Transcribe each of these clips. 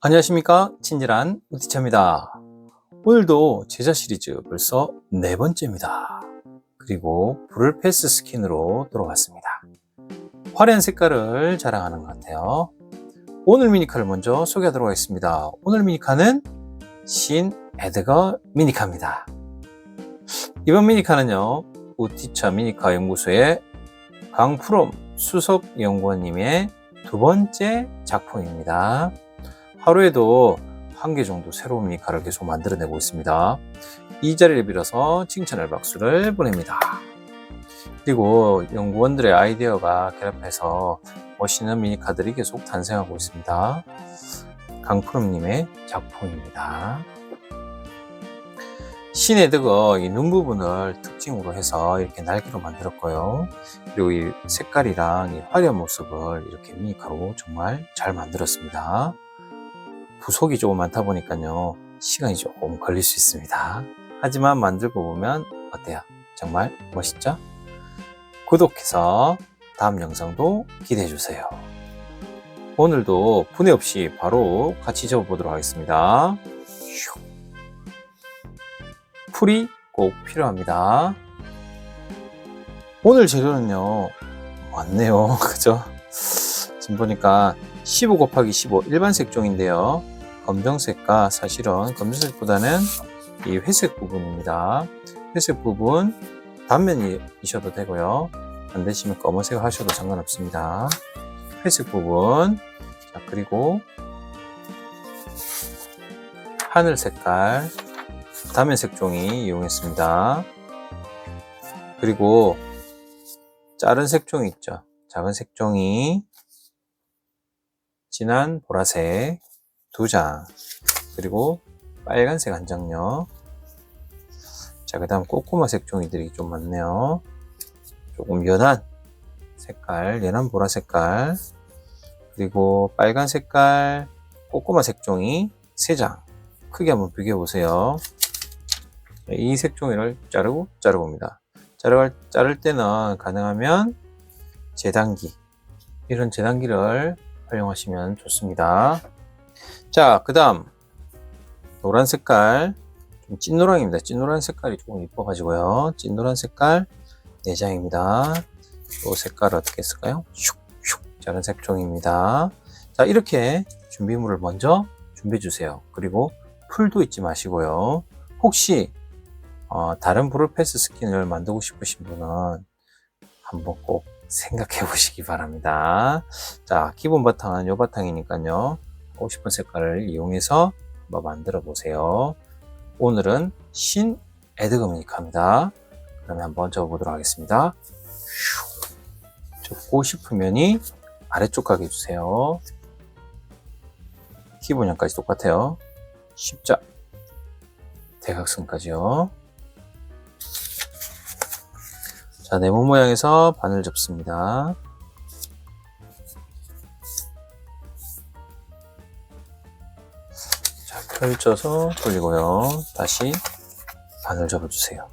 안녕하십니까, 친절한 우티처입니다. 오늘도 제자 시리즈 벌써 네 번째입니다. 그리고 불을 패스 스킨으로 돌아왔습니다. 화려한 색깔을 자랑하는 것 같아요. 오늘 미니카를 먼저 소개하도록 하겠습니다. 오늘 미니카는 신 에드거 미니카입니다. 이번 미니카는요, 우티처 미니카 연구소의 강프롬 수석 연구원님의 두 번째 작품입니다. 하루에도 한 개 정도 새로운 미니카를 계속 만들어내고 있습니다. 이 자리를 빌어서 칭찬의 박수를 보냅니다. 그리고 연구원들의 아이디어가 결합해서 멋있는 미니카들이 계속 탄생하고 있습니다. 강프롬님의 작품입니다. 신에드거 이 눈 부분을 특징으로 해서 이렇게 날개로 만들었고요. 그리고 이 색깔이랑 이 화려한 모습을 이렇게 미니카로 정말 잘 만들었습니다. 부속이 조금 많다 보니까요, 시간이 조금 걸릴 수 있습니다. 하지만 만들고 보면 어때요? 정말 멋있죠? 구독해서 다음 영상도 기대해 주세요. 오늘도 분해 없이 바로 같이 접어보도록 하겠습니다. 풀이 꼭 필요합니다. 오늘 재료는요, 많네요. 그죠? 지금 보니까 15 곱하기 15 일반 색종인데요. 검정색과 사실은 검정색보다는 이 회색 부분입니다. 회색 부분 단면이셔도 되고요. 안 되시면 검은색 하셔도 상관없습니다. 회색 부분, 자, 그리고 하늘 색깔 단면 색종이 이용했습니다. 그리고 작은 색종이 있죠. 작은 색종이 진한 보라색 2장, 그리고 빨간색 1장요. 자, 그 다음 꼬꼬마 색종이들이 좀 많네요. 조금 연한 색깔, 연한 보라 색깔, 그리고 빨간 색깔 꼬꼬마 색종이 3장. 크게 한번 비교해 보세요. 이 색종이를 자르고 봅니다. 자를 때는 가능하면 재단기, 이런 재단기를 활용하시면 좋습니다. 자, 그 다음 노란 색깔, 좀 찐노랑입니다. 찐노란 색깔이 조금 이뻐가지고요. 찐노란 색깔 4장입니다. 이 색깔을 어떻게 했을까요? 슉슉 자른 색종입니다. 자, 이렇게 준비물을 먼저 준비해 주세요. 그리고 풀도 잊지 마시고요. 혹시 다른 브룰 패스 스킨을 만들고 싶으신 분은 한번 꼭 생각해 보시기 바랍니다. 자, 기본 바탕은 이 바탕이니까요. 하고 싶은 색깔을 이용해서 한번 만들어 보세요. 오늘은 신 에드거 미니카입니다. 그러면 한번 접어보도록 하겠습니다. 접고 싶은 면이 아래쪽 가게 해주세요. 기본형까지 똑같아요. 십자, 대각선까지요. 자, 네모 모양에서 반을 접습니다. 자, 펼쳐서 돌리고요. 다시 반을 접어주세요.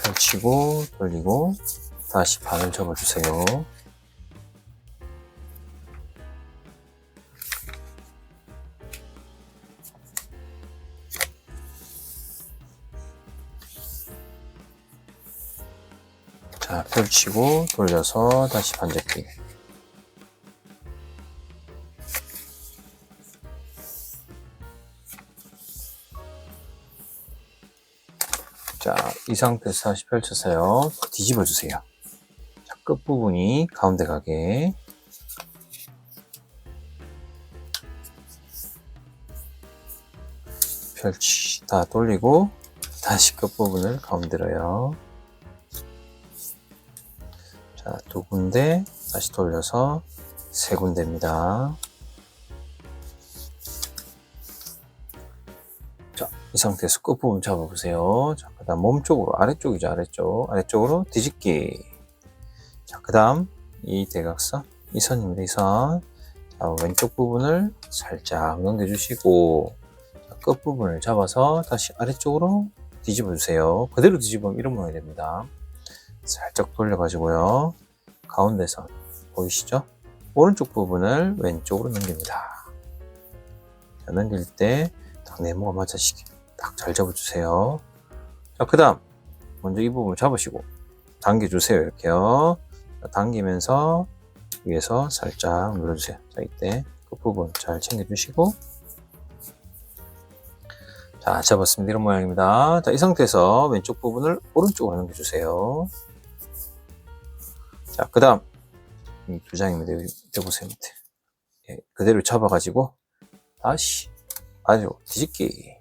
펼치고 돌리고 다시 반을 접어주세요. 자, 펼치고 돌려서 다시 반접기. 자, 이 상태에서 다시 펼쳐서요, 뒤집어 주세요. 자, 끝부분이 가운데 가게. 펼치다 돌리고 다시 끝부분을 가운데로요. 자, 2군데 다시 돌려서 3군데입니다. 자, 이 상태에서 끝부분 잡아보세요. 자, 그 다음 몸쪽으로, 아래쪽이죠, 아래쪽으로 뒤집기. 자, 그 다음 이 대각선, 이 선입니다, 이 선. 자, 왼쪽 부분을 살짝 넘겨주시고, 자, 끝부분을 잡아서 다시 아래쪽으로 뒤집어 주세요. 그대로 뒤집으면 이런 모양이 됩니다. 살짝 돌려가지고요. 가운데선 보이시죠? 오른쪽 부분을 왼쪽으로 넘깁니다. 자, 넘길 때 딱 네모가 맞아지게 딱 잘 잡아주세요. 자, 그 다음 먼저 이 부분을 잡으시고 당겨주세요. 이렇게요. 자, 당기면서 위에서 살짝 눌러주세요. 자, 이때 그 부분 잘 챙겨주시고, 자, 잡았습니다. 이런 모양입니다. 자, 이 상태에서 왼쪽 부분을 오른쪽으로 넘겨주세요. 자, 그 다음 이 두 장입니다. 여기 보세요. 밑에. 예, 그대로 잡아가지고 다시 아주 뒤집기.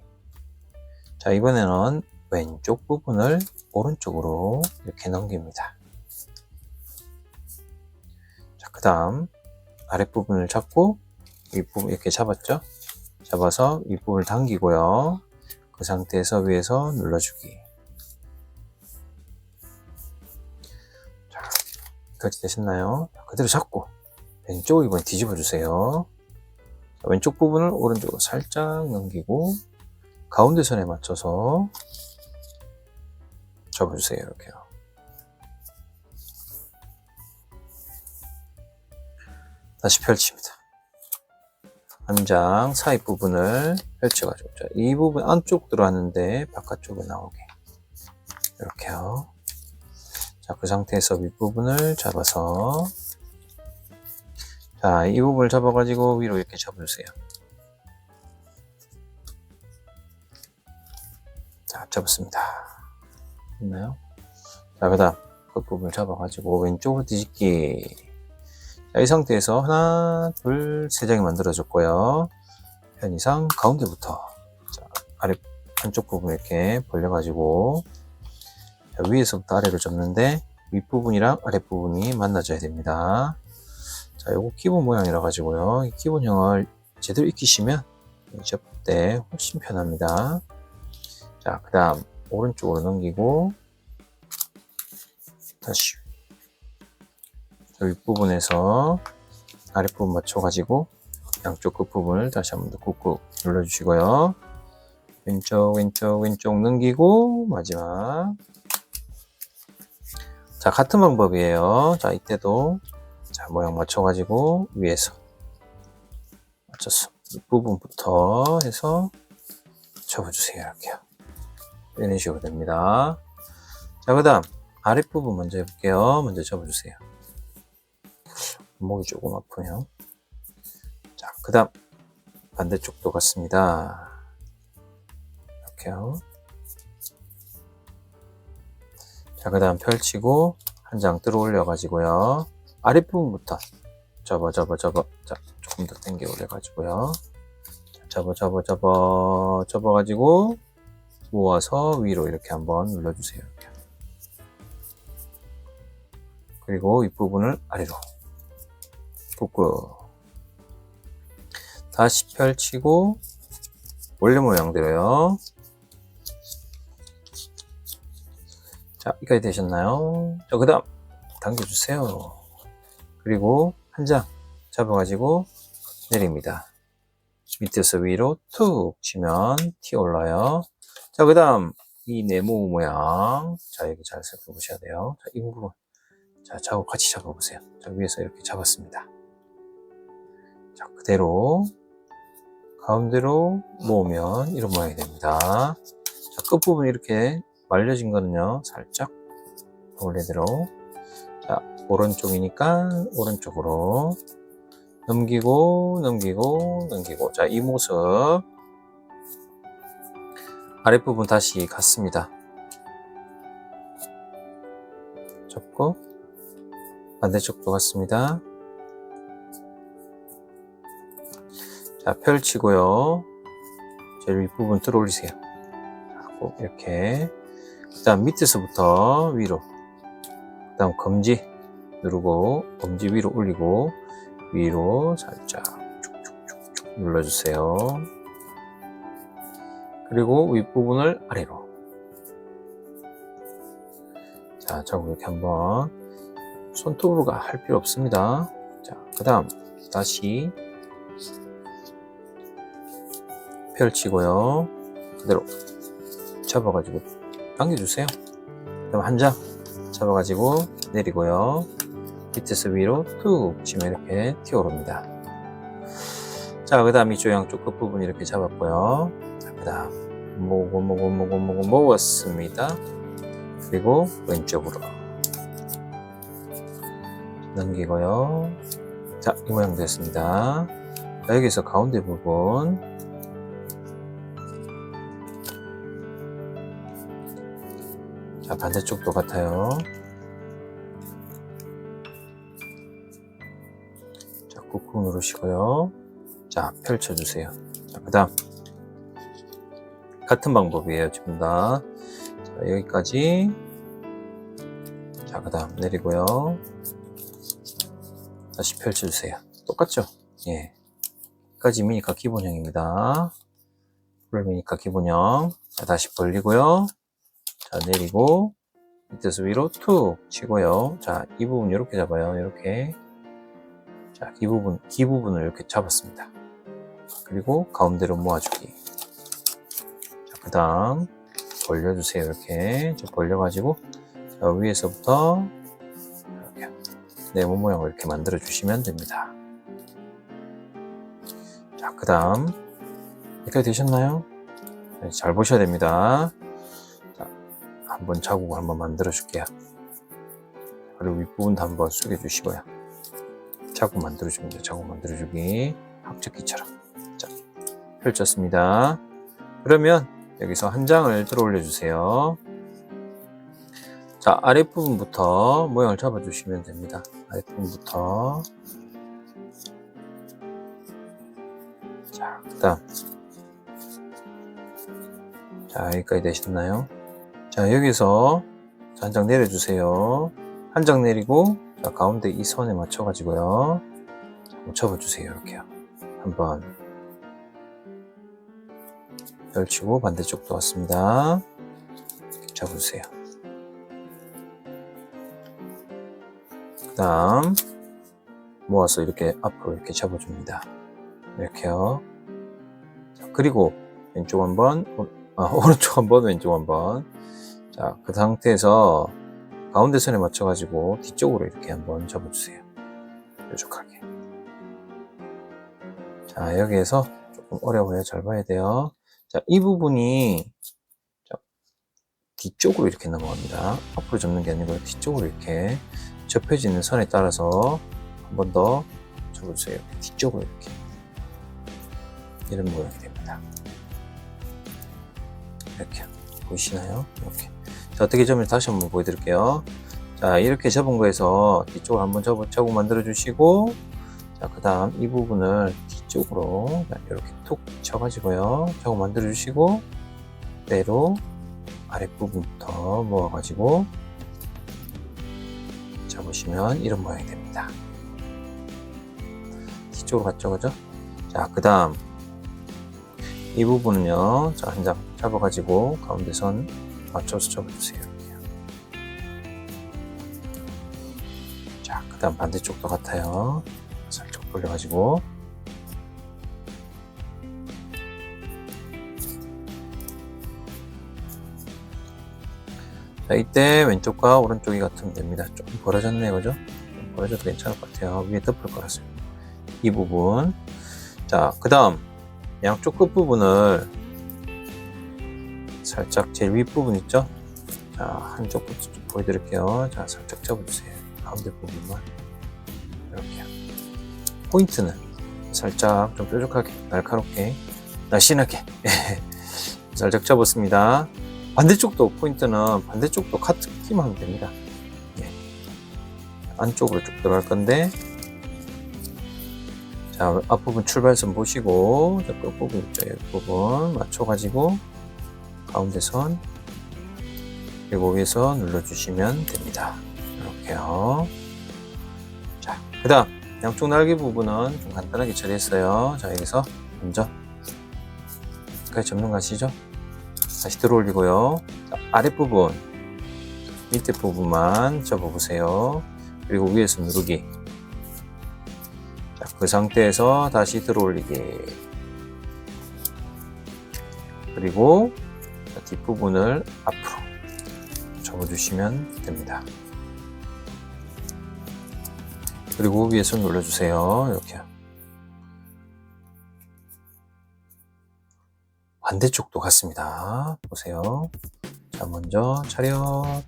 자, 이번에는 왼쪽 부분을 오른쪽으로 이렇게 넘깁니다. 자, 그 다음 아랫부분을 잡고 윗부분 이렇게 잡았죠? 잡아서 윗부분을 당기고요. 그 상태에서 위에서 눌러주기. 자, 여기까지 되셨나요? 그대로 잡고 왼쪽을 이번에 뒤집어 주세요. 왼쪽 부분을 오른쪽으로 살짝 넘기고 가운데 선에 맞춰서 접어주세요. 이렇게요. 다시 펼칩니다. 한 장 사이 부분을 펼쳐가지고, 자, 이 부분 안쪽 들어왔는데 바깥쪽에 나오게 이렇게요. 자, 그 상태에서 윗부분을 잡아서, 자, 이 부분을 잡아가지고 위로 이렇게 잡아주세요. 자, 잡았습니다. 있나요? 자, 그 다음 그 부분을 잡아가지고 왼쪽으로 뒤집기. 자, 이 상태에서 하나, 둘, 세 장이 만들어졌고요. 편 이상 가운데부터, 자, 아래 한쪽 부분 이렇게 벌려가지고, 자, 위에서부터 아래로 접는데 윗부분이랑 아랫부분이 만나줘야 됩니다. 자, 요거 기본 모양이라 가지고요. 이 기본형을 제대로 익히시면 접을 때 훨씬 편합니다. 자, 그 다음 오른쪽으로 넘기고 다시 윗부분에서 아랫부분 맞춰가지고 양쪽 끝부분을 다시 한번 더 꾹꾹 눌러주시고요. 왼쪽 왼쪽 왼쪽 넘기고 마지막. 자, 같은 방법이에요. 자, 이때도 자, 모양 맞춰가지고 위에서 맞췄어. 윗부분부터 해서 접어주세요. 이렇게요. 이런 식으로 됩니다. 자, 그 다음 아랫부분 먼저 해볼게요. 먼저 접어주세요. 목이 조금 아프네요. 자, 그 다음 반대쪽도 같습니다. 이렇게요. 자, 그 다음 펼치고 한 장 들어 올려 가지고요. 아랫부분부터 접어. 자, 조금 더 당겨 올려 가지고요. 접어 가지고 모아서 위로 이렇게 한번 눌러주세요. 이렇게. 그리고 윗부분을 아래로 꾹꾹 다시 펼치고 원래 모양대로요. 자, 여기까지 되셨나요? 자, 그 다음 당겨주세요. 그리고 한 장 잡아가지고 내립니다. 밑에서 위로 툭 치면 튀어 올라요. 자, 그 다음 이 네모 모양, 자, 여기 잘 살펴보셔야 돼요. 자, 이 부분, 자, 저하고 같이 잡아보세요. 자, 위에서 이렇게 잡았습니다. 자, 그대로 가운데로 모으면 이런 모양이 됩니다. 자, 끝부분 이렇게 말려진 거는요, 살짝 원래대로. 자, 오른쪽이니까 오른쪽으로 넘기고. 자, 이 모습 아랫부분 다시 같습니다. 접고 반대쪽도 같습니다. 자, 펼치고요. 제일 윗부분 들어 올리세요. 꼭 이렇게. 그 다음 밑에서부터 위로, 그 다음 검지 누르고 검지 위로 올리고 위로 살짝 쭉쭉쭉쭉 눌러주세요. 그리고 윗부분을 아래로. 자, 저거 이렇게 한번 손톱으로 할 필요 없습니다. 자, 그 다음 다시 펼치고요. 그대로 잡아가지고 당겨주세요. 그럼 한 장 잡아가지고 내리고요. 밑에서 위로 툭 치면 이렇게 튀어오릅니다. 자, 그 다음 이쪽 양쪽 끝부분 이렇게 잡았고요. 그 다음 모았습니다. 그리고 왼쪽으로 넘기고요. 자, 이 모양 됐습니다. 자, 여기서 가운데 부분 자, 반대쪽도 같아요. 자, 꾹꾹 누르시고요. 자, 펼쳐주세요. 자, 그 다음 같은 방법이에요, 지금 다. 자, 여기까지. 자, 그 다음 내리고요. 다시 펼쳐주세요. 똑같죠? 예. 여기까지 미니카 기본형입니다. 풀 미니카 기본형. 자, 다시 벌리고요. 자, 내리고 밑에서 위로 툭 치고요. 자, 이 부분 이렇게 잡아요. 이렇게. 자, 이 부분을 이렇게 잡았습니다. 그리고 가운데로 모아주기. 자, 그 다음 벌려주세요. 이렇게 벌려가지고 자, 위에서부터 이렇게 네모 모양을 이렇게 만들어 주시면 됩니다. 자, 그 다음 이렇게 되셨나요? 네, 잘 보셔야 됩니다. 자, 한번 자국을 한번 만들어 줄게요. 그리고 윗부분도 한번 숙여 주시고요. 자국 만들어 줍니다. 자국 만들어 주기. 합적기처럼. 자, 펼쳤습니다. 그러면 여기서 한 장을 들어 올려 주세요. 자, 아랫부분부터 모양을 잡아 주시면 됩니다. 아랫부분부터. 자, 그 다음. 자, 여기까지 되셨나요? 자, 여기서 한 장 내려주세요. 한 장 내리고, 자, 가운데 이 선에 맞춰가지고요. 잡아주세요. 이렇게요. 한번. 펼치고 반대쪽도 왔습니다. 이렇게 잡아주세요. 그 다음, 모아서 이렇게 앞으로 이렇게 잡아줍니다. 이렇게요. 자, 그리고 왼쪽 한번, 오른쪽 한번, 왼쪽 한번. 자, 그 상태에서 가운데 선에 맞춰가지고 뒤쪽으로 이렇게 한번 접어주세요. 뾰족하게. 자, 여기에서 조금 어려워요. 잘 봐야 돼요. 자, 이 부분이 뒤쪽으로 이렇게 넘어갑니다. 앞으로 접는 게 아니고 뒤쪽으로 이렇게 접혀지는 선에 따라서 한 번 더 접어주세요. 뒤쪽으로 이렇게. 이런 모양이 됩니다. 이렇게. 보이시나요? 이렇게. 자, 어떻게 접는지 다시 한번 보여드릴게요. 자, 이렇게 접은 거에서 뒤쪽으로 한번 자국 만들어 주시고, 자, 그 다음 이 부분을 뒤쪽으로 이렇게 툭 쳐가지고요. 자국 만들어 주시고, 그대로 아랫부분부터 모아가지고, 잡으시면 이런 모양이 됩니다. 뒤쪽으로 갔죠, 그죠? 자, 그 다음 이 부분은요, 자, 한 장 잡아가지고 가운데 선 맞춰서 접어주세요. 자, 그 다음 반대쪽도 같아요. 살짝 돌려가지고. 자, 이때 왼쪽과 오른쪽이 같으면 됩니다. 조금 벌어졌네요, 그죠? 좀 벌어져도 괜찮을 것 같아요. 위에 덮을 거라서요. 이 부분. 자, 그 다음 양쪽 끝부분을 살짝 제일 윗부분 있죠? 자, 한쪽부터 좀 보여드릴게요. 자, 살짝 접어주세요. 가운데 부분만. 이렇게요. 포인트는 살짝 좀 뾰족하게, 날카롭게, 날씬하게 살짝 접었습니다. 반대쪽도 포인트는 반대쪽도 카트기만 하면 됩니다. 예. 안쪽으로 쭉 들어갈 건데, 자, 앞부분 출발선 보시고, 자, 끝부분 있죠? 이 부분 맞춰가지고, 가운데 선, 그리고 위에서 눌러주시면 됩니다. 이렇게요. 자, 그 다음, 양쪽 날개 부분은 좀 간단하게 처리했어요. 자, 여기서 먼저, 여기까지 접는 거 아시죠? 다시 들어 올리고요. 자, 아랫부분, 밑에 부분만 접어보세요. 그리고 위에서 누르기. 자, 그 상태에서 다시 들어 올리기. 그리고 뒷부분을 앞으로 접어주시면 됩니다. 그리고 위에서 눌러주세요. 이렇게. 반대쪽도 같습니다. 보세요. 자, 먼저 차렷.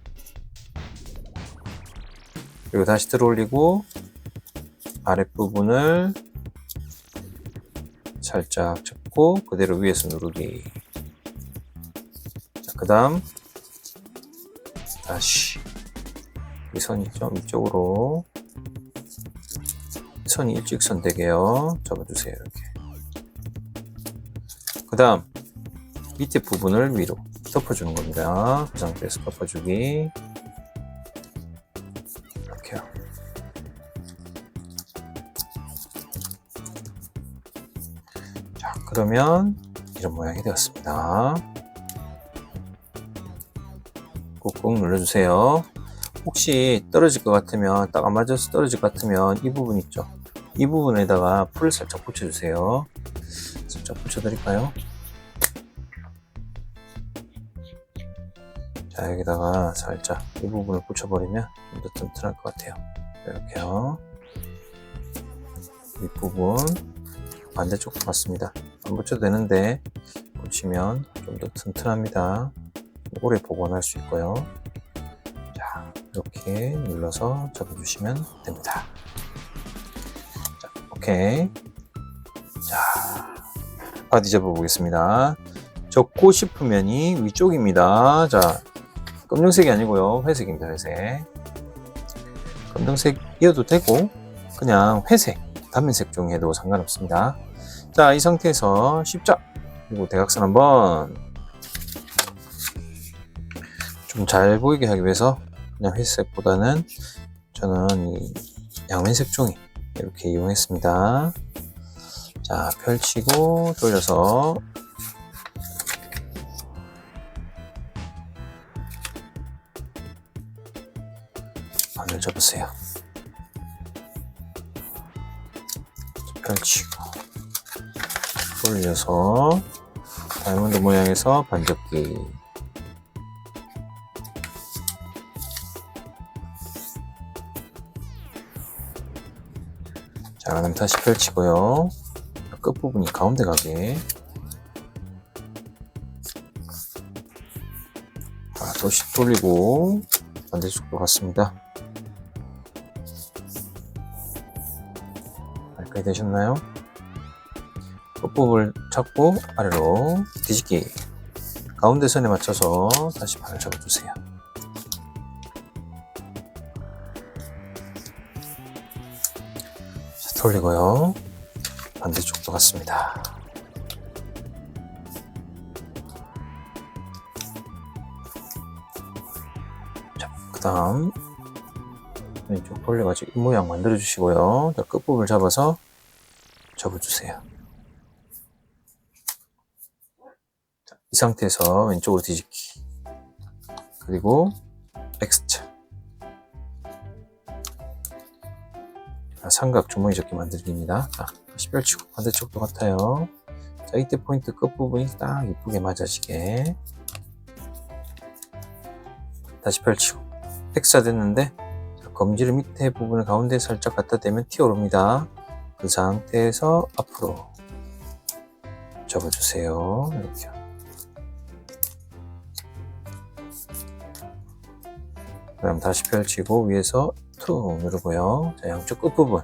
그리고 다시 들어올리고 아랫부분을 살짝 잡고 그대로 위에서 누르기. 자, 그 다음 다시 이 선이 좀 이쪽으로, 선이 일직선 되게요. 잡아주세요. 이렇게. 그 다음 밑에 부분을 위로 덮어주는 겁니다. 그 상태에서 덮어주기. 이렇게요. 자, 그러면 이런 모양이 되었습니다. 꾹꾹 눌러주세요. 혹시 떨어질 것 같으면, 딱 안 맞아서 떨어질 것 같으면 이 부분 있죠? 이 부분에다가 풀을 살짝 붙여주세요. 살짝 붙여드릴까요? 자, 여기다가 살짝 이 부분을 붙여버리면 좀 더 튼튼할 것 같아요. 이렇게요. 윗부분 반대쪽도 같습니다. 안 붙여도 되는데 붙이면 좀 더 튼튼합니다. 오래 보관할 수 있고요. 자, 이렇게 눌러서 접어주시면 됩니다. 자, 오케이. 자, 바디 접어보겠습니다. 접고 싶은 면이 위쪽입니다. 자, 검정색이 아니고요. 회색입니다. 회색. 검정색이어도 되고 그냥 회색, 단면색 중 해도 상관없습니다. 자, 이 상태에서 십자 그리고 대각선 한번 좀 잘 보이게 하기 위해서 그냥 회색보다는 저는 이 양면색 종이 이렇게 이용했습니다. 자, 펼치고 돌려서 반을 접으세요. 펼치고 돌려서 다이아몬드 모양에서 반접기. 자, 그럼 다시 펼치고요. 끝부분이 가운데 가게. 자, 다시 돌리고 반대쪽도 같습니다. 알까이 되셨나요? 끝부분을 잡고 아래로 뒤집기. 가운데 선에 맞춰서 다시 반을 접어주세요. 자, 돌리고요. 반대쪽도 같습니다. 자, 그 다음 왼쪽 돌려가지고 이 모양 만들어 주시고요. 자, 끝부분을 잡아서 접어주세요. 자, 이 상태에서 왼쪽으로 뒤집기. 그리고 X자. 삼각 주머니 접기 만들기입니다. 자, 다시 펼치고 반대쪽도 같아요. 자, 이때 포인트 끝부분이 딱 이쁘게 맞아지게. 다시 펼치고 X자 됐는데 검지를 밑에 부분을 가운데 살짝 갖다 대면 튀어오릅니다. 그 상태에서 앞으로 접어주세요. 이렇게. 그럼 다시 펼치고 위에서 툭 누르고요. 자, 양쪽 끝부분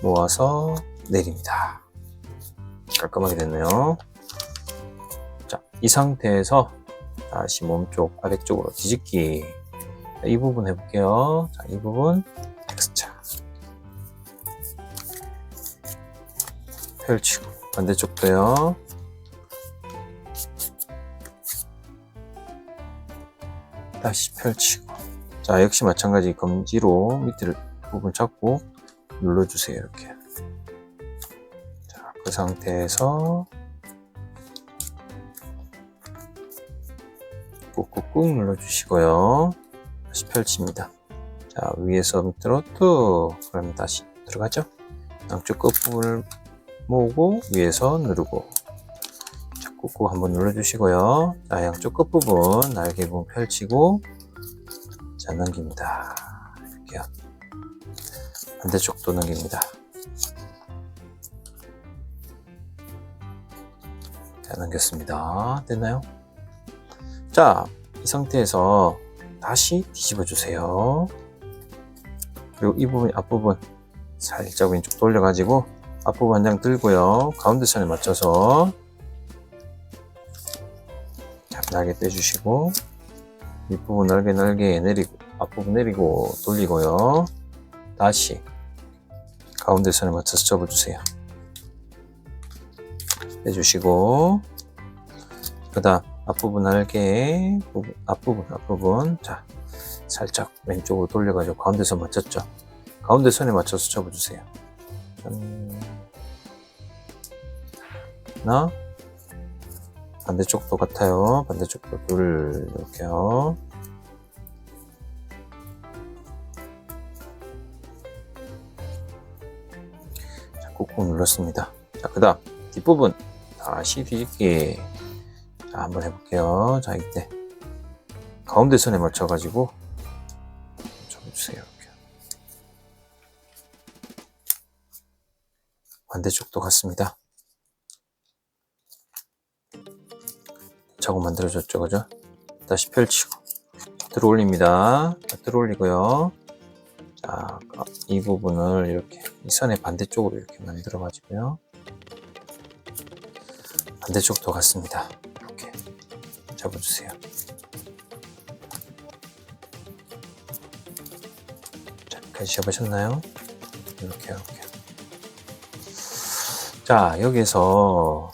모아서 내립니다. 깔끔하게 됐네요. 자, 이 상태에서 다시 몸쪽 아래쪽으로 뒤집기. 자, 이 부분 해볼게요. 자, 이 부분 X자 펼치고 반대쪽도요. 다시 펼치고. 자, 역시 마찬가지 검지로 밑에 부분 잡고 눌러주세요. 이렇게. 자, 그 상태에서 꾹꾹꾹 눌러주시고요. 다시 펼칩니다. 자, 위에서 밑으로 툭. 그러면 다시 들어가죠. 양쪽 끝부분을 모으고 위에서 누르고. 자, 꾹꾹 한번 눌러주시고요. 자, 양쪽 끝부분 날개 부분 펼치고 자, 넘깁니다. 이렇게요. 반대쪽도 넘깁니다. 자, 넘겼습니다. 됐나요? 자, 이 상태에서 다시 뒤집어 주세요. 그리고 이 부분, 앞부분 살짝 왼쪽 돌려가지고 앞부분 한 장 들고요. 가운데 선에 맞춰서 날개 빼주시고 윗부분 날개 내리고 앞부분 내리고 돌리고요. 다시 가운데 선에 맞춰서 접어주세요. 빼주시고 그 다음 앞부분 날개 앞부분 자 살짝 왼쪽으로 돌려가지고 가운데 선 맞췄죠. 가운데 선에 맞춰서 접어주세요. 하나 반대쪽도 같아요. 반대쪽도 둘 이렇게요. 자, 꾹꾹 눌렀습니다. 자, 그 다음 뒷부분 다시 뒤집기. 자, 한번 해볼게요. 자, 이때 가운데 선에 맞춰가지고 접어주세요. 이렇게. 반대쪽도 같습니다. 자국 만들어줬죠, 그죠? 다시 펼치고 들어 올립니다. 들어 올리고요. 자, 이 부분을 이렇게 이 선의 반대쪽으로 이렇게 만들어 가지고요. 반대쪽도 같습니다. 이렇게 잡아주세요. 자, 여기까지 잡으셨나요? 이렇게. 자, 여기에서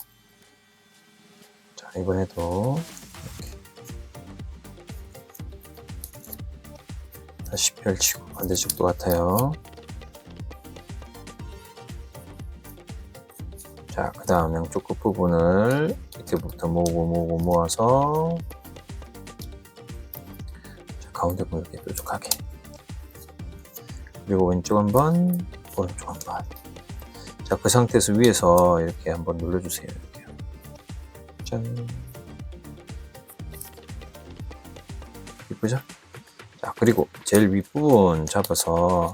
자, 이번에도 이렇게 다시 펼치고 반대쪽도 같아요. 자, 그 다음 양쪽 끝부분을 밑에부터 모아서 자, 가운데 부분 이렇게 뾰족하게 그리고 왼쪽 한번 오른쪽 한번 자, 그 상태에서 위에서 이렇게 한번 눌러주세요. 이렇게 짠 이쁘죠? 자, 그리고 제일 윗부분 잡아서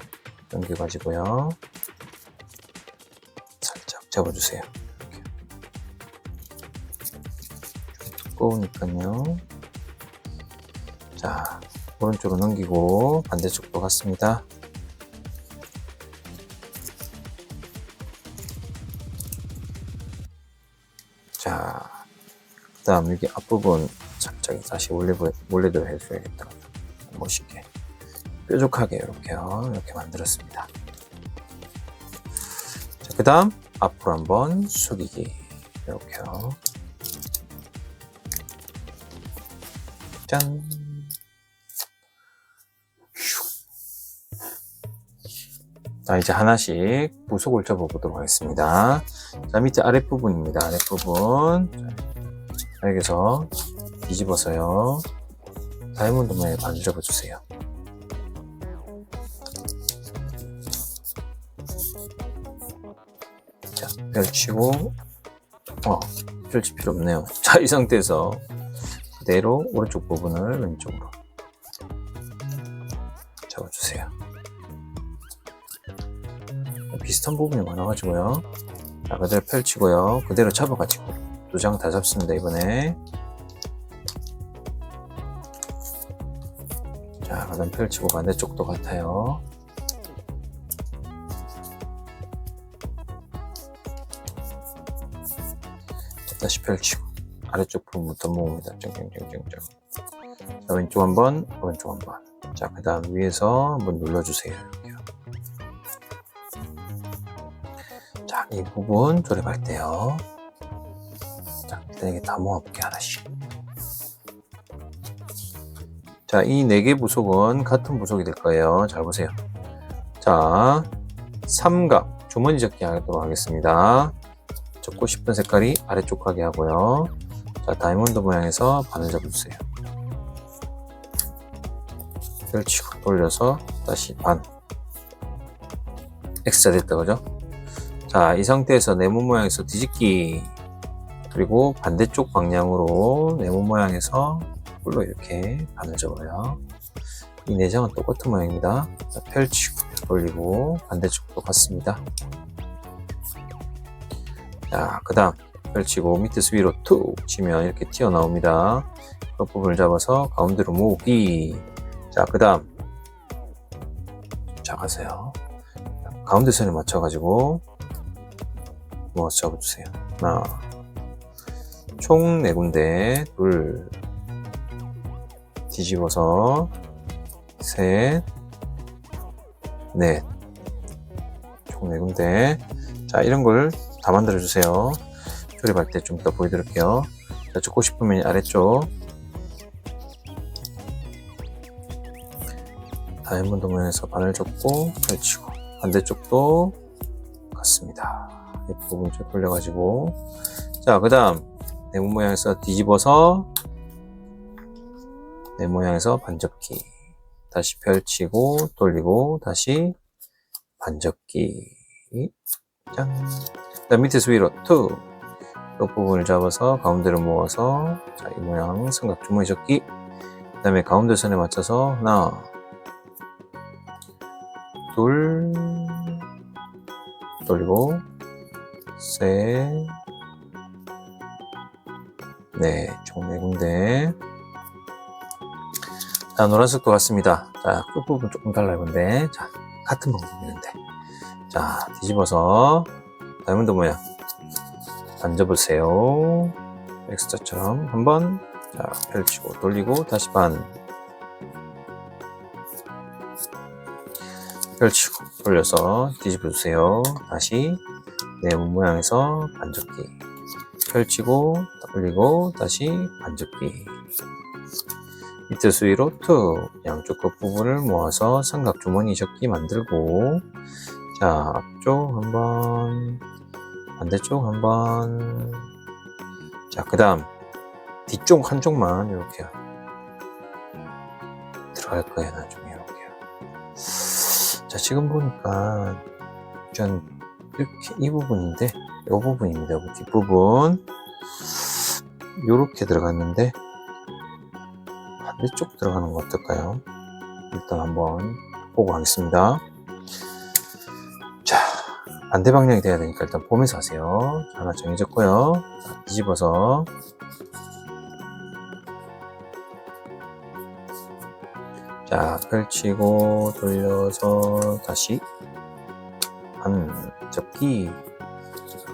넘겨가지고요. 살짝 잡아주세요. 이렇게. 두꺼우니까요. 자, 오른쪽으로 넘기고 반대쪽도 같습니다. 자, 그 다음 여기 앞부분 살짝 다시 원래대로 해줘야겠다. 멋있게 뾰족하게 이렇게요. 이렇게 만들었습니다. 자, 그 다음 앞으로 한번 숙이기 이렇게요. 짠. 자, 이제 하나씩 부속을 접어보도록 하겠습니다. 자, 밑에 아랫부분입니다. 아랫부분. 자, 여기서 뒤집어서요. 다이아몬드 모양의 반을 접어주세요. 자, 펼치고, 펼칠 필요 없네요. 자, 이 상태에서 그대로 오른쪽 부분을 왼쪽으로 잡아주세요. 비슷한 부분이 많아가지고요. 자, 그대로 펼치고요. 그대로 잡아가지고 두 장 다 잡습니다. 이번에 자, 그다음 펼치고 반대쪽도 같아요. 다시 펼치고 아래쪽 부분부터 모읍니다. 쨍쨍쨍쨍쨍. 자, 왼쪽 한번, 오른쪽 한번. 자, 그 다음 위에서 한번 눌러주세요. 이렇게요. 자, 이 부분 조립할 때요. 자, 일단 이게 다 모아볼게요. 하나씩. 자, 이 4개 부속은 같은 부속이 될 거예요. 잘 보세요. 자, 삼각 주머니 접기 하도록 하겠습니다. 접고 싶은 색깔이 아래쪽 가게 하고요. 자, 다이아몬드 모양에서 반을 잡아주세요. 펼치고 돌려서 다시 반. X자 됐다, 그죠? 자, 이 상태에서 네모 모양에서 뒤집기. 그리고 반대쪽 방향으로 네모 모양에서 꿀로 이렇게 반을 접어요. 이 4장은 똑같은 모양입니다. 자, 펼치고 돌리고 반대쪽도 같습니다. 자, 그 다음 펼치고 밑에서 위로 툭 치면 이렇게 튀어나옵니다. 그 부분을 잡아서 가운데로 모으기. 자, 그 다음 작아서요. 가운데 선에 맞춰가지고 모아서 잡아주세요. 하나, 총 4군데, 둘, 뒤집어서 셋, 넷, 총 4군데. 자, 이런 걸 다 만들어주세요. 조립할 때 좀 더 보여드릴게요. 자, 쫓고 싶으면 아래쪽 다이아몬드 모양에서 바늘 접고 펼치고 반대쪽도 같습니다. 이 부분 좀 돌려가지고. 자, 그 다음 네모 모양에서 뒤집어서 네모 모양에서 반접기, 다시 펼치고 돌리고 다시 반접기. 짠. 그 다음 밑에서 위로 툭 이 부분을 잡아서 가운데로 모아서, 자, 이 모양 삼각 주머니 접기. 그 다음에 가운데 선에 맞춰서 하나, 둘, 돌리고 셋, 네, 총 4군데. 자, 노란색도 같습니다. 자, 끝부분 조금 달라요. 근데 자, 같은 방법이는데, 자, 뒤집어서 다이아몬드 모양 만져보세요. 엑스자처럼 한번, 자, 펼치고 돌리고 다시 반, 펼치고 돌려서 뒤집어주세요. 다시 네모 모양에서 반접기, 펼치고 돌리고 다시 반접기. 밑에서 위로 툭 양쪽 끝부분을 모아서 삼각 주머니 접기 만들고, 자, 앞쪽 한번, 반대쪽 한번. 자, 그 다음 뒤쪽 한쪽만 이렇게 들어갈 거예요. 나중에 이렇게요. 자, 지금 보니까 전 이렇게 이 부분인데, 이 부분입니다. 이 뒷부분 이렇게 들어갔는데 반대쪽 들어가는 거 어떨까요? 일단 한번 보고 하겠습니다. 자, 반대 방향이 돼야 되니까 일단 보면서 하세요. 하나 정해졌고요. 자, 뒤집어서 자, 펼치고 돌려서 다시 반접기,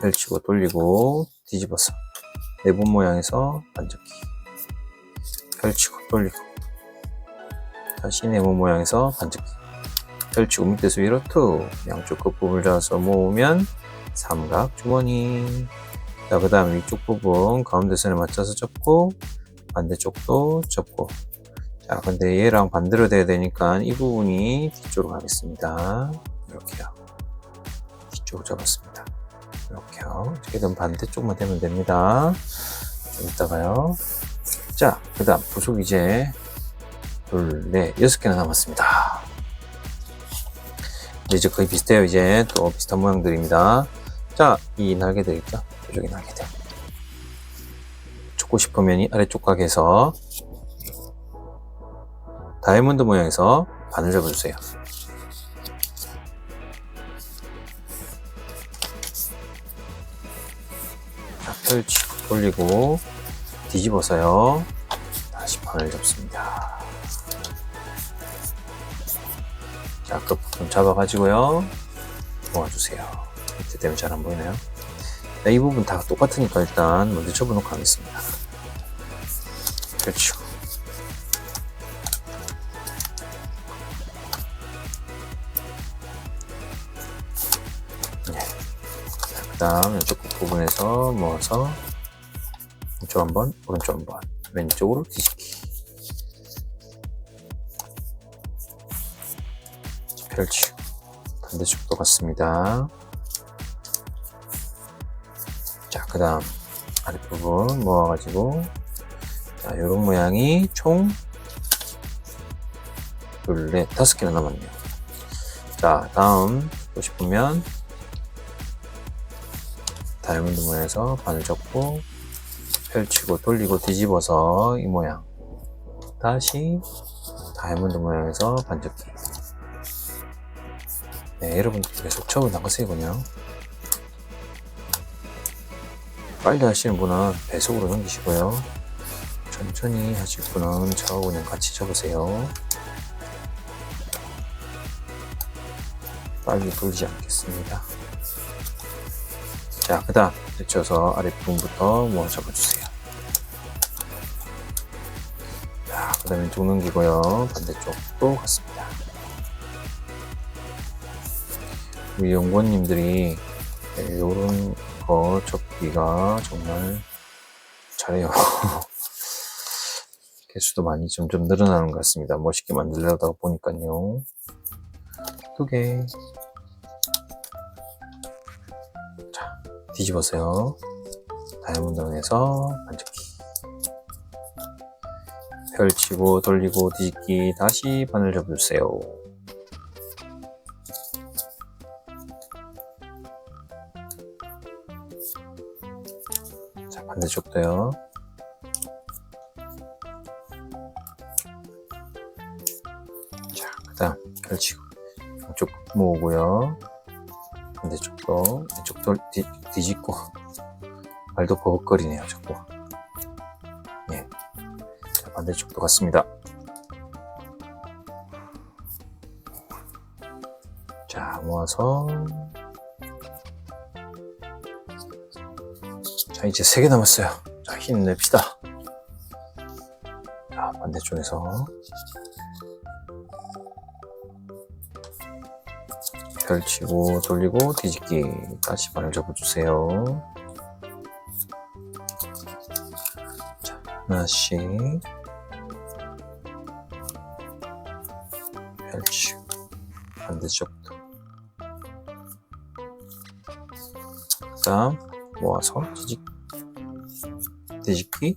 펼치고 돌리고 뒤집어서 네모 모양에서 반접기, 펼치고 돌리고 다시 네모 모양에서 반접기, 펼치고 밑에서 위로 툭 양쪽 끝부분을 잡아서 모으면 삼각 주머니. 자, 그 다음 위쪽 부분 가운데 선에 맞춰서 접고 반대쪽도 접고. 자, 근데 얘랑 반대로 돼야 되니까 이 부분이 뒤쪽으로 가겠습니다. 이렇게요. 뒤쪽으로 잡았습니다. 이렇게요. 어떻게든 반대쪽만 되면 됩니다. 좀 이따가요. 자, 그 다음 부속 이제 둘, 넷, 6개나 남았습니다. 이제 거의 비슷해요. 이제 또 비슷한 모양들입니다. 자, 이 날개들 있죠? 이쪽에 날개들. 쫓고 싶으면 이 아래쪽 각에서 다이아몬드 모양에서 바늘 접어주세요. 자, 펼치고 돌리고 뒤집어서요. 다시 바늘 접습니다. 자, 끝부분 잡아가지고요. 모아주세요. 밑에 때문에 잘 안 보이나요? 자, 이 부분 다 똑같으니까 일단 먼저 접어놓고 하겠습니다. 펼치고. 네. 그 다음 왼쪽 부분에서 모아서 왼쪽 한번, 오른쪽 한번, 왼쪽으로 뒤집기. 펼치고 반대쪽도 같습니다. 자, 그 다음 아랫부분 모아가지고, 자, 요런 모양이 총 둘, 넷, 5개나 남았네요. 자, 다음 보고 싶으면 다이아몬드 모양에서 바늘 접고 펼치고 돌리고 뒤집어서 이 모양, 다시 다이아몬드 모양에서 반접기. 네, 여러분들 계속 접어 나가세요. 그냥 빨리 하시는 분은 배속으로 넘기시고요. 천천히 하실 분은 저하고 그냥 같이 접으세요. 빨리 돌리지 않겠습니다. 자, 그 다음 펼쳐서 아랫부분부터 모아 잡아주세요. 자, 그 다음에 쭉 넘기고요. 반대쪽도 같습니다. 우리 연구원님들이 요런 거 접기가 정말 잘해요. 개수도 많이 점점 늘어나는 것 같습니다. 멋있게 만들려다 보니까요. 2개. 자, 뒤집어서요. 다이아몬드에서 반죽기. 펼치고 돌리고 뒤집기. 다시 바늘 접어주세요. 자, 반대쪽도요. 자, 그 다음 펼치고 양쪽 모으고요. 반대쪽도 왼쪽도 뒤집고. 발도 버벅거리네요, 자꾸. 예. 자, 반대쪽도 같습니다. 자, 모아서. 자, 이제 3개 남았어요. 자, 힘냅시다. 자, 반대쪽에서. 펼치고 돌리고 뒤집기. 다시 바늘 접어주세요. 자, 하나씩 펼치고 반대쪽도. 그 다음 모아서 뒤집기.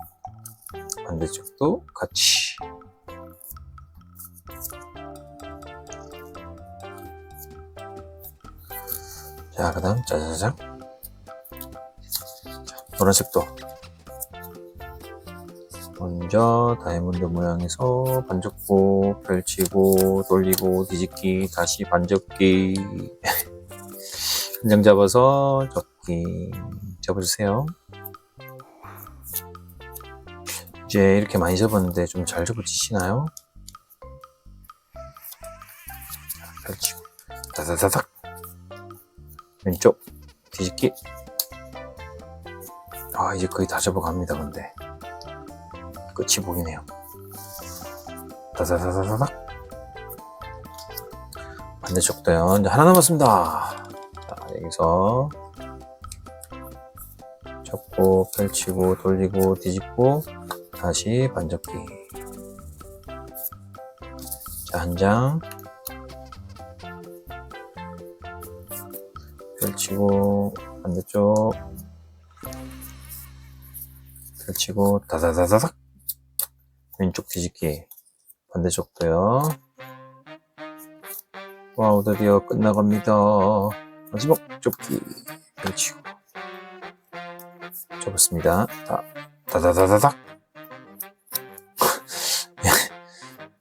반대쪽도 같이. 자, 그 다음 짜자잔. 자, 노란색도 먼저 다이아몬드 모양에서 반접고 펼치고 돌리고 뒤집기. 다시 반접기. 한 장 잡아서 접기. 접어주세요. 이제 이렇게 많이 접었는데 좀 잘 접어지시나요? 자, 펼치고 다다다닥. 왼쪽 뒤집기. 아, 이제 거의 다 접어갑니다. 근데 끝이 보이네요. 다다다다닥. 반대쪽도요. 이제 하나 남았습니다. 자, 여기서 접고 펼치고 돌리고 뒤집고 다시 반접기. 자, 한 장 펼치고 반대쪽 펼치고 다다다다닥. 왼쪽 뒤집기. 반대쪽도요. 와우, 드디어 끝나갑니다. 마지막 접기. 펼치고 접었습니다. 자, 다다다다닥.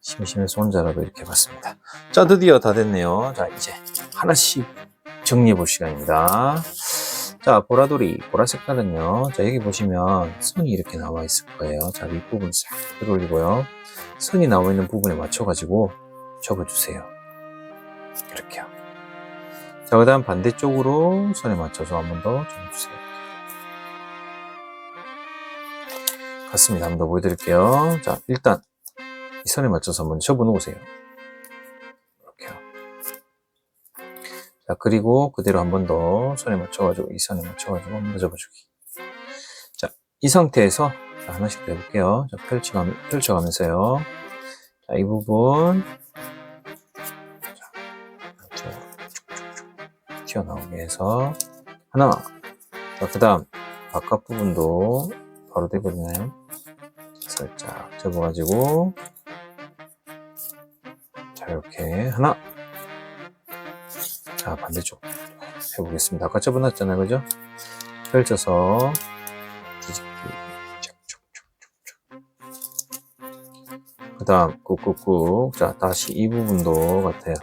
심심해서 혼자라도 이렇게 해봤습니다. 자, 드디어 다 됐네요. 자, 이제 하나씩 정리해 볼 시간입니다. 자, 보라돌이, 보라 색깔은요. 자, 여기 보시면 선이 이렇게 나와 있을 거예요. 자, 윗부분 싹 들어올리고요. 선이 나와 있는 부분에 맞춰가지고 접어주세요. 이렇게요. 자, 그 다음 반대쪽으로 선에 맞춰서 한 번 더 접어주세요. 같습니다. 한 번 더 보여드릴게요. 자, 일단 이 선에 맞춰서 한번 접어 놓으세요. 이렇게요. 자, 그리고 그대로 한 번 더 선에 맞춰가지고, 이 선에 맞춰가지고 한 번 더 접어주기. 자, 이 상태에서 자, 하나씩 더 해볼게요. 자, 펼쳐가면서요. 자, 이 부분. 자, 쭉쭉쭉 튀어나오게 해서. 하나. 자, 그 다음, 바깥 부분도 바로 돼버리나요? 살짝 접어가지고. 자, 이렇게. 하나. 자, 반대쪽 해보겠습니다. 아까 접어놨잖아요, 그죠? 펼쳐서 뒤집기. 그 다음 꾹꾹꾹. 자, 다시 이 부분도 같아요.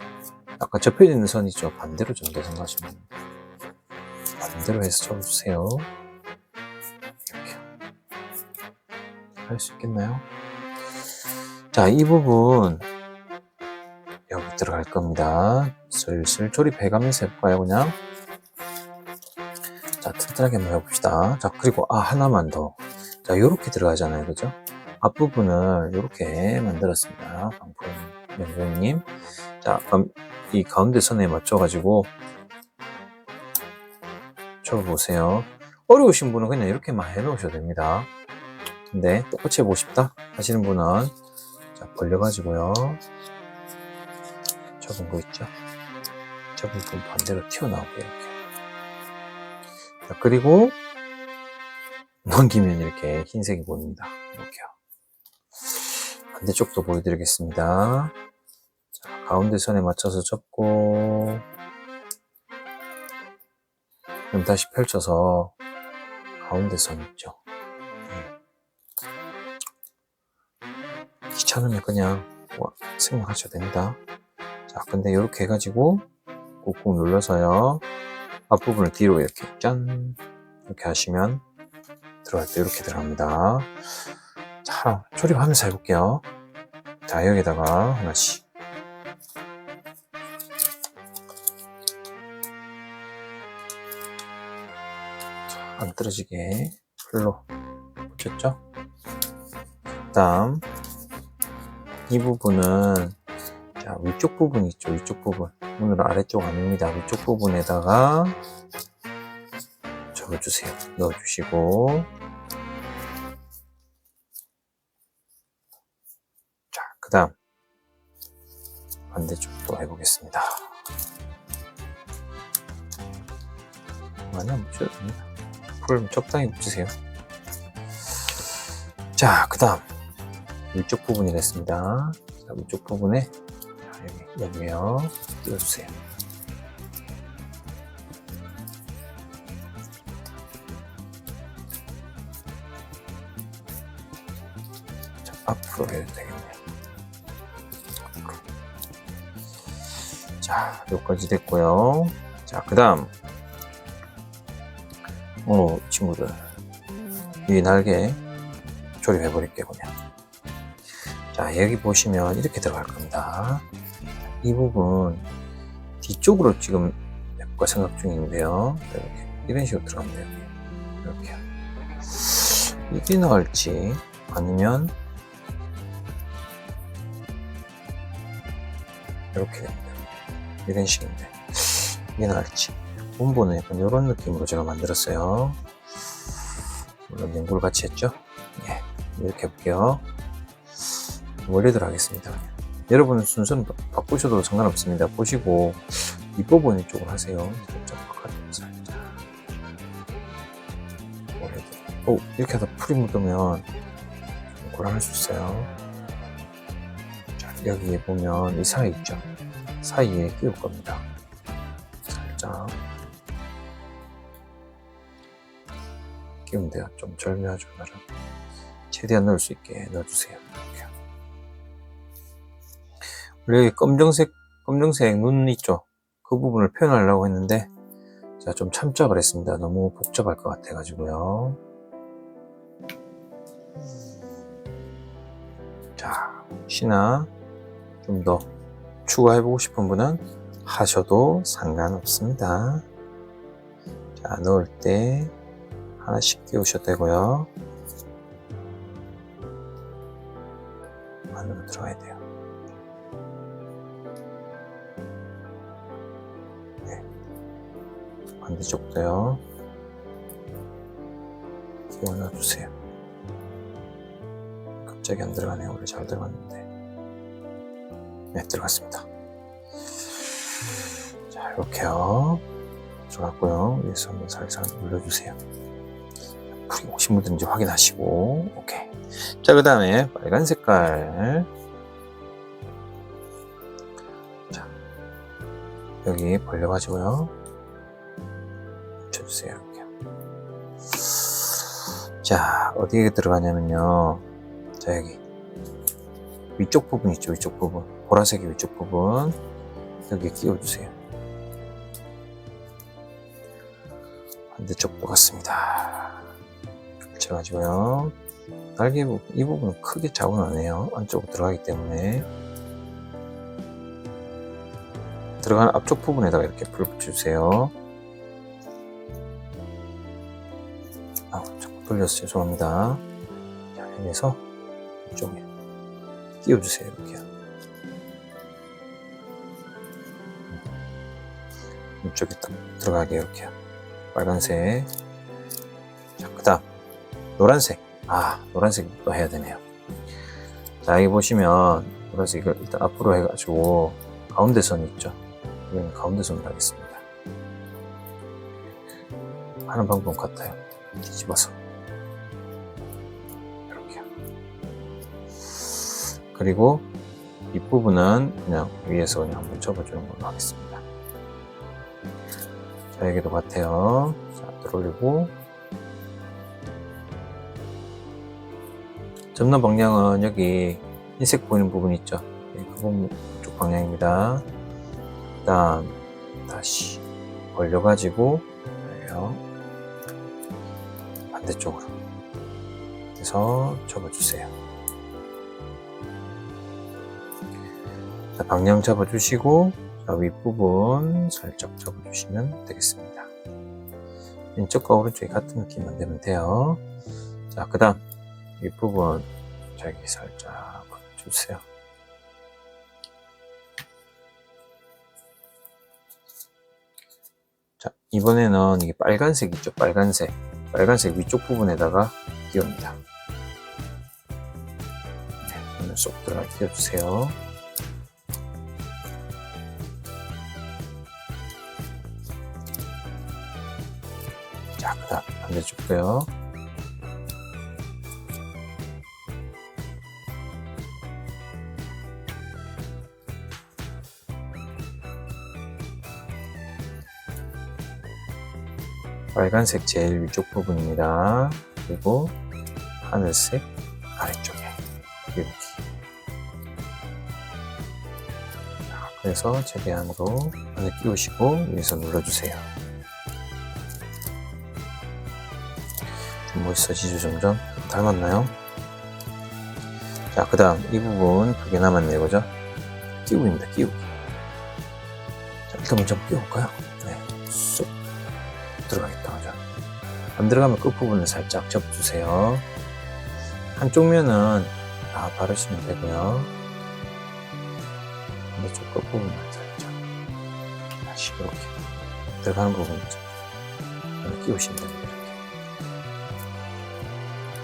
자, 아까 접혀져 있는 선 있죠? 반대로 전개선 가시면 반대로 해서 접어주세요. 이렇게 할 수 있겠나요? 자, 이 부분 여기 들어갈 겁니다. 슬슬 조립해가면서 해볼까요? 그냥 자, 튼튼하게 한번 해봅시다. 자, 그리고 하나만 더. 자, 요렇게 들어가잖아요, 그죠? 앞부분을 요렇게 만들었습니다. 방품 연구님. 자, 그럼 이 가운데 선에 맞춰가지고 접어보세요. 어려우신 분은 그냥 이렇게만 해놓으셔도 됩니다. 근데 똑같이 해보고 싶다 하시는 분은 자, 벌려가지고요. 접은 거 있죠? 접은 부분 반대로 튀어나오게 이렇게. 자, 그리고 넘기면 이렇게 흰색이 보입니다. 이렇게요. 반대쪽도 보여드리겠습니다. 자, 가운데 선에 맞춰서 접고 그럼 다시 펼쳐서 가운데 선 있죠. 귀찮으면 그냥 생략하셔도 됩니다. 자, 근데 이렇게 해가지고 꾹꾹 눌러서요. 앞부분을 뒤로 이렇게 짠 이렇게 하시면 들어갈 때 이렇게 들어갑니다. 자, 조립하면서 해볼게요. 자, 여기다가 하나씩 자, 안 떨어지게 풀로 붙였죠? 그 다음 이 부분은 자, 위쪽 부분 있죠? 위쪽 부분. 오늘은 아래쪽 아닙니다. 위쪽 부분에다가 접어주세요. 넣어주시고 자, 그 다음 반대쪽도 해보겠습니다. 많이 안 붙여도 됩니다. 풀 적당히 붙이세요. 자, 그 다음 위쪽 부분이 됐습니다. 자, 위쪽 부분에 여기요 띄워주세요. 자, 앞으로 해도 되겠네요. 앞으로. 자, 여기까지 됐고요. 자, 그 다음 친구들 이 날개 조립해 버릴게요. 그냥. 자, 여기 보시면 이렇게 들어갈 겁니다. 이 부분 뒤쪽으로 지금 해볼까 생각 중인데요. 이렇게 이런 식으로 들어갑니다. 이렇게 이게 나을지 아니면 이렇게 됩니다. 이런 식인데 이게 나을지 본본은 약간 이런 느낌으로 제가 만들었어요. 물론 연구를 같이 했죠. 예, 이렇게 해볼게요. 원래대로 하겠습니다. 여러분은 순서는 바꾸셔도 상관없습니다. 보시고 윗부분 쪽으로 하세요. 살짝 바깥으로 살짝. 원래대로. 이렇게 하다 풀이 묻으면 좀 곤란할 수 있어요. 자, 여기에 보면 이 사이 있죠. 사이에 끼울 겁니다. 살짝 끼우면 돼요. 좀 절묘하죠, 나름. 최대한 넣을 수 있게 넣어주세요. 여기 검정색 눈 있죠? 그 부분을 표현하려고 했는데 제가 좀 참자 그랬습니다. 너무 복잡할 것 같아가지고요. 자, 혹시나 좀 더 추가해보고 싶은 분은 하셔도 상관없습니다. 자, 넣을 때 하나씩 끼우셔도 되고요. 안으로 들어가야 돼요. 반대쪽도요. 끼워 넣어주세요. 갑자기 안 들어가네요. 원래 잘 들어갔는데. 네, 들어갔습니다. 자, 이렇게요. 들어갔고요. 위에서 한번 살살 눌러주세요. 풀이 혹시 묻은지 확인하시고, 오케이. 자, 그 다음에 빨간 색깔. 자, 여기 벌려가지고요. 주세요. 이렇게. 자, 어디에 들어가냐면요. 자, 여기 위쪽 부분 있죠. 위쪽 부분. 보라색이 위쪽 부분. 여기에 끼워주세요. 반대쪽도 같습니다. 펼쳐가지고요. 날개 부분, 이 부분은 크게 작은 안 해요. 안쪽으로 들어가기 때문에. 들어가는 앞쪽 부분에다가 이렇게 불 붙여주세요. 자꾸 돌려서 죄송합니다. 자, 여기서 이쪽에 끼워주세요. 이렇게요. 이쪽에 딱 들어가게 이렇게요. 빨간색. 자, 그 다음 노란색. 노란색도 해야 되네요. 자, 여기 보시면 노란색 이걸 일단 앞으로 해가지고 가운데 선 있죠. 여기는 가운데 선을 하겠습니다. 하는 방법 같아요. 뒤집어서 이렇게요. 그리고 윗부분은 그냥 위에서 그냥 한번 접어주는 걸로 하겠습니다. 자, 여기도 같아요. 자, 들어올리고 접는 방향은 여기 흰색 보이는 부분 있죠. 그 부분 쪽 방향입니다. 그 다음 다시 벌려가지고 반대쪽으로 해서 접어주세요. 자, 방향 잡아주시고 윗부분 살짝 접어주시면 되겠습니다. 왼쪽과 오른쪽이 같은 느낌만 되면 돼요. 자, 그 다음 윗부분 여기 살짝 주세요. 자, 이번에는 이게 빨간색 있죠. 빨간색 위쪽 부분에다가 끼웁니다. 네, 쏙 들어가 끼워주세요. 자, 그 다음 반대쪽도요. 빨간색 제일 위쪽 부분입니다. 그리고 하늘색 아래쪽에 이렇게. 자, 그래서 최대한으로 안에 끼우시고 위에서 눌러주세요. 좀 멋있어지죠. 점점 닮았나요? 자, 그 다음 이 부분 2개 남았네요. 그죠? 끼우기입니다. 끼우기. 자, 일단 먼저 끼워볼까요? 네, 쏙 들어가겠다. 그죠? 안 들어가면 끝부분을 살짝 접어주세요. 한쪽 면은 다 바르시면 되고요. 반대쪽 끝부분만 살짝 다시 이렇게 들어가는 부분 끼우시면 됩니다.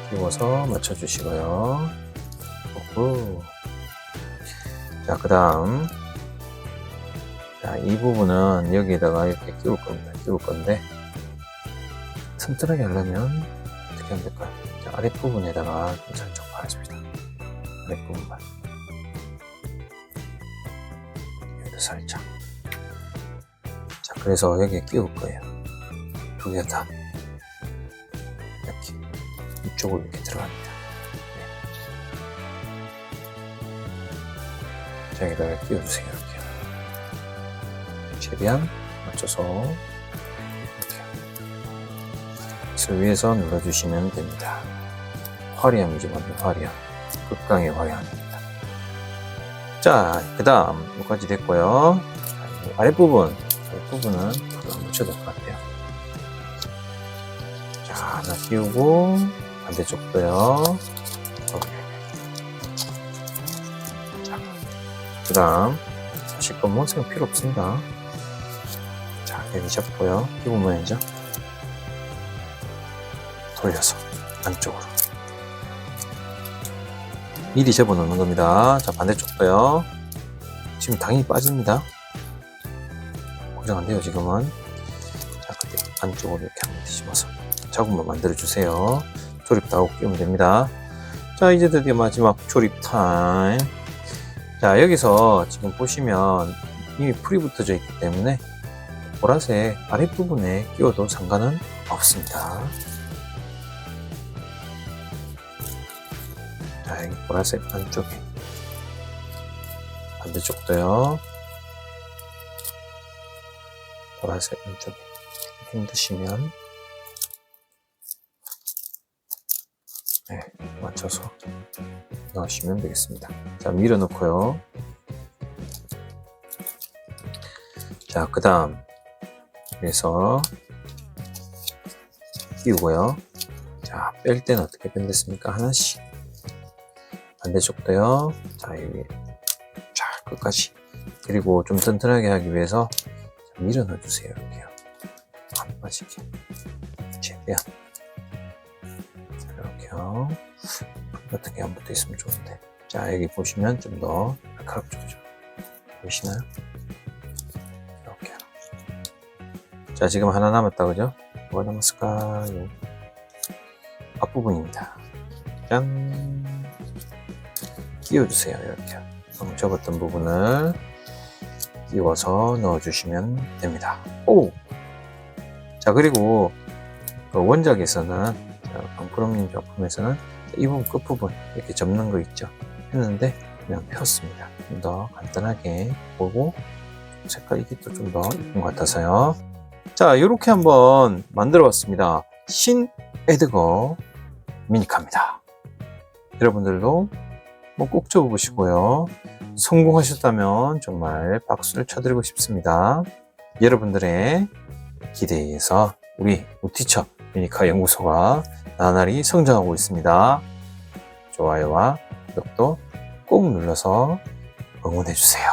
이렇게 끼워서 맞춰주시고요. 오구. 자, 그 다음 이 부분은 여기에다가 이렇게 끼울 겁니다. 끼울 건데 튼튼하게 하려면 어떻게 하면 될까요? 자, 아랫부분에다가 좀 살짝 바르십니다. 아랫부분만 여기도 살짝. 자, 그래서 여기에 끼울 거예요. 2개 다 이렇게 이쪽으로 이렇게 들어갑니다. 네. 자, 여기다가 끼워주세요. 이렇게 최대한 맞춰서 위에서 눌러주시면 됩니다. 화려함이죠. 완전 화려함. 극강의 화려함입니다. 자, 그 다음 여기까지 됐고요. 아랫부분은 한번 묻혀둘 것 같아요. 자, 하나 끼우고 반대쪽도요. 자, 그 다음 사실 검은색은 필요 없습니다. 자, 여기 잡고요. 끼고 모양이죠. 돌려서 안쪽으로 미리 접어 놓는 겁니다. 자, 반대쪽도요. 지금 당연히 빠집니다. 고정 안 돼요, 지금은. 자, 그때 안쪽으로 이렇게 한번 뒤집어서 자국만 만들어 주세요. 조립 다 하고 끼우면 됩니다. 자, 이제 드디어 마지막 조립 타임. 자, 여기서 지금 보시면 이미 풀이 붙어져 있기 때문에 보라색 아랫부분에 끼워도 상관은 없습니다. 자, 여기 보라색 안쪽에 반대쪽도요. 보라색 안쪽에 힘드시면 네, 맞춰서 넣으시면 되겠습니다. 자, 밀어넣고요. 자, 그 다음 그래서 끼우고요. 자, 뺄 때는 어떻게 뺀댔습니까? 하나씩. 반대쪽도요. 자, 여기 자, 끝까지. 그리고 좀 튼튼하게 하기 위해서 밀어 넣어주세요. 이렇게요. 안 빠지게. 최대한. 이렇게요. 풀 같은 게 안 붙어 있으면 좋은데. 자, 여기 보시면 좀 더 날카롭죠. 보이시나요? 이렇게요. 자, 지금 하나 남았다, 그죠? 뭐가 남았을까요? 앞부분입니다. 짠! 끼워주세요. 이렇게. 접었던 부분을 끼워서 넣어주시면 됩니다. 오! 자, 그리고 그 원작에서는, 방프롬님 작품에서는 이 부분 끝부분 이렇게 접는 거 있죠? 했는데 그냥 폈습니다. 좀 더 간단하게 보고 색깔 이게 또 좀 더 이쁜 것 같아서요. 자, 이렇게 한번 만들어 봤습니다. 신 에드거 미니카입니다. 여러분들도 꼭 접어보시고요. 성공하셨다면 정말 박수를 쳐드리고 싶습니다. 여러분들의 기대에 의해서 우리 우티처 미니카 연구소가 나날이 성장하고 있습니다. 좋아요와 구독도 꼭 눌러서 응원해주세요.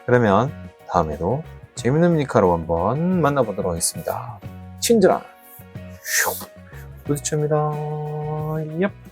그러면 다음에도 재밌는 미니카로 한번 만나보도록 하겠습니다. 친절한 우티처입니다. 얍.